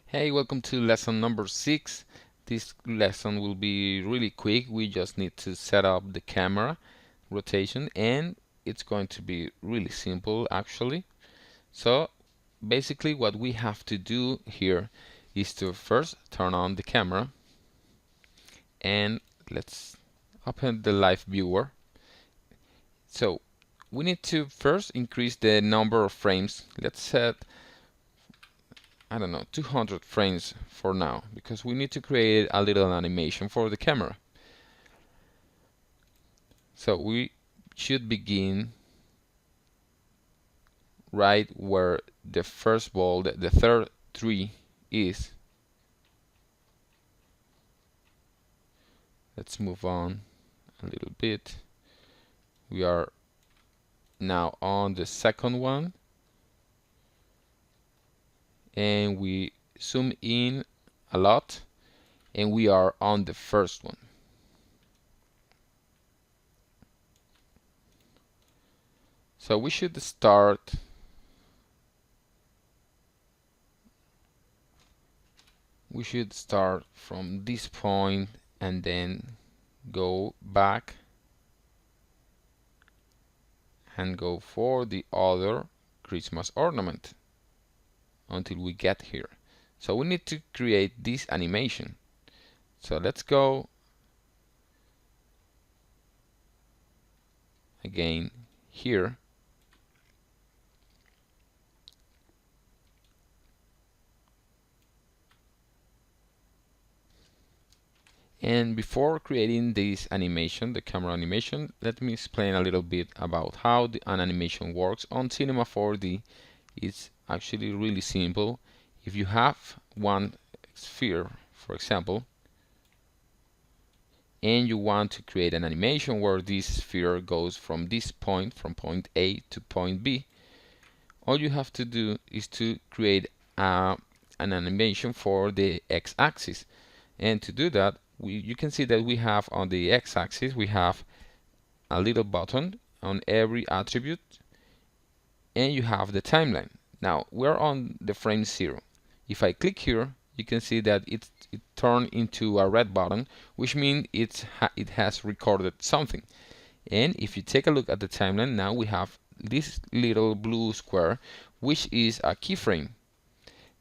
Hey, welcome to lesson number 6. This lesson will be really quick. We just need to set up the camera rotation and it's going to be really simple actually. So basically what we have to do here is to first turn on the camera and let's open the live viewer. So we need to first increase the number of frames. Let's set, I don't know, 200 frames for now because we need to create a little animation for the camera. So we should begin right where the first ball, the third tree is. Let's move on a little bit. We are now on the second one and we zoom in a lot and we are on the first one. So we should start from this point and then go back and go for the other Christmas ornament until we get here. So we need to create this animation. So let's go again here. And before creating this animation, the camera animation, let me explain a little bit about how an animation works on Cinema 4D. It's actually really simple. If you have one sphere, for example, and you want to create an animation where this sphere goes from this point, from point A to point B, all you have to do is to create an animation for the x-axis. And to do that, you can see that we have on the x-axis we have a little button on every attribute and you have the timeline. Now we're on the frame 0. If I click here, you can see that it turned into a red button, which means it has recorded something. And if you take a look at the timeline, now we have this little blue square, which is a keyframe.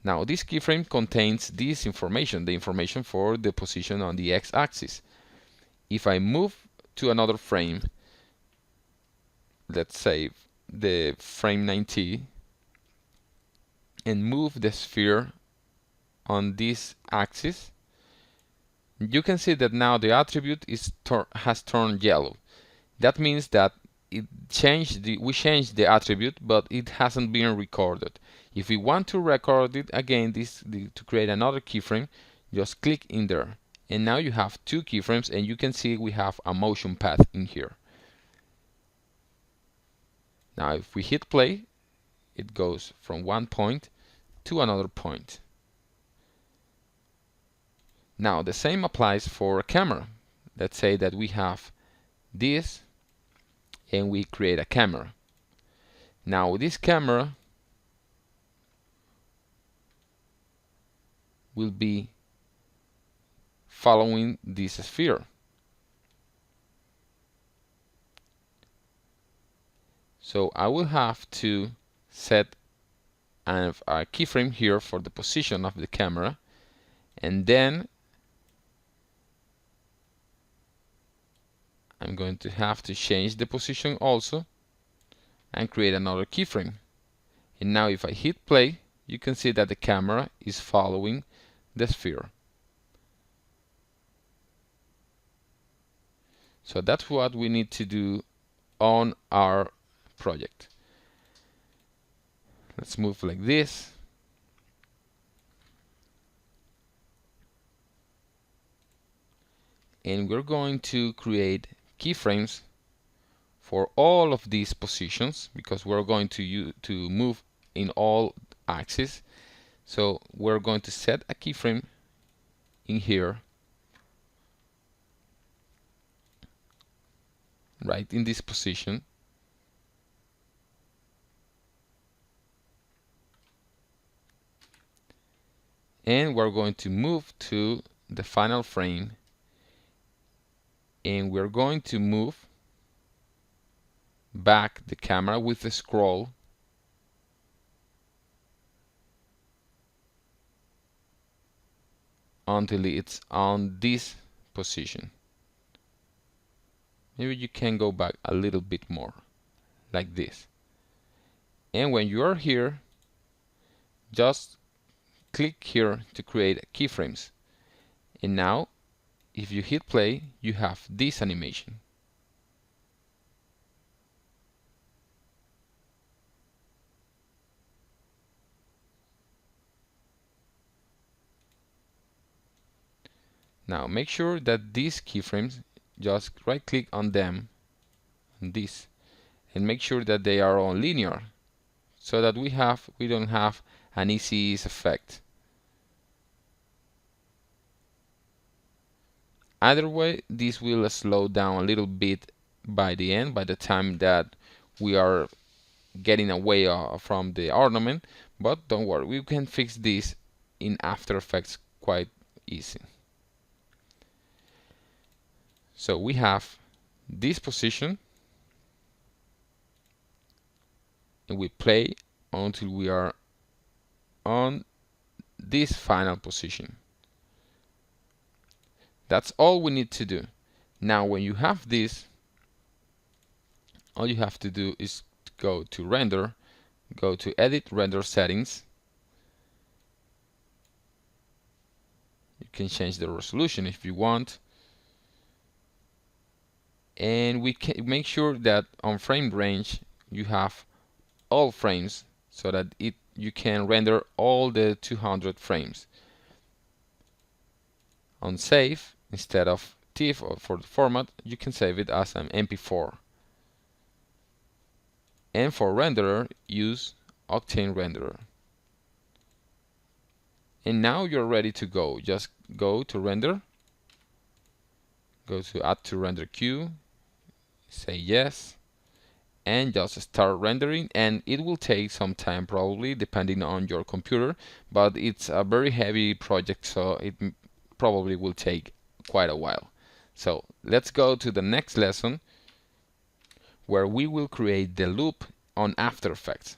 Now this keyframe contains this information, the information for the position on the x-axis. If I move to another frame, let's say the frame 90, and move the sphere on this axis, you can see that now the attribute has turned yellow. That means that we changed the attribute, but it hasn't been recorded. If we want to record it again, to create another keyframe, just click in there. And now you have two keyframes and you can see we have a motion path in here. Now if we hit play, it goes from one point to another point. Now the same applies for a camera. Let's say that we have this and we create a camera. Now this camera will be following this sphere. So I will have to set a keyframe here for the position of the camera, and then I'm going to have to change the position also and create another keyframe. And now if I hit play, you can see that the camera is following the sphere. So that's what we need to do on our project. Let's move like this. And we're going to create keyframes for all of these positions because we're going to move in all axes. So we're going to set a keyframe in here, right in this position. and we're going to move to the final frame, and we're going to move back the camera with the scroll until it's on this position. Maybe you can go back a little bit more, like this. And when you are here, just click here to create keyframes. And now, if you hit play, you have this animation. Now make sure that these keyframes, just right click on them, on this, and make sure that they are on linear, so that we don't have an easy ease effect. Either way, this will slow down a little bit by the end, by the time that we are getting away from the ornament, but don't worry, we can fix this in After Effects quite easy. So we have this position, and we play until we are on this final position. That's all we need to do. Now when you have this, all you have to do is go to Render, go to Edit Render Settings. You can change the resolution if you want. And we can make sure that on frame range you have all frames, so that you can render all the 200 frames. On save, instead of TIFF or for the format, you can save it as an MP4. And for renderer, use Octane Renderer. And now you're ready to go. Just go to Render, go to Add to Render Queue, say yes, and just start rendering. And it will take some time, probably, depending on your computer, but it's a very heavy project, so it probably will take quite a while. So let's go to the next lesson, where we will create the loop on After Effects.